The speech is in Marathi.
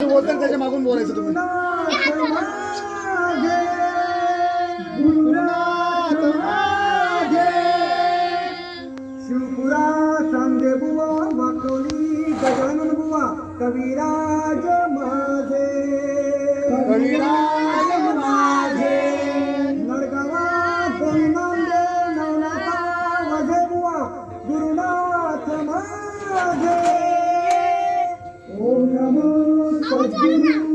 बोलताना त्याच्या मागून बोलायचं तुम्ही. शिवपुरा चांदे बुवा वाकोली गजानन बुवा कविराज माझे नडगावा गोविंदे नवनाथा माझे बुवा गुरुनाथ माझे ओम नमो सद्गुरु